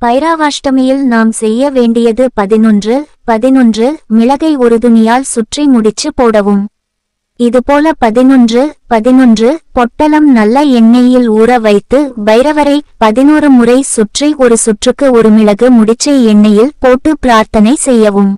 பைரவாஷ்டமியில் நாம் செய்ய வேண்டியது 11 மிளகை ஒரு துணியால் சுற்றி முடிச்சு போடவும். இதுபோல 11 பொட்டலம் நல்ல எண்ணெயில் ஊற வைத்து பைரவரை 11 முறை சுற்றி ஒரு சுற்றுக்கு ஒரு மிளகு முடிச்சை எண்ணெயில் போட்டு பிரார்த்தனை செய்யவும்.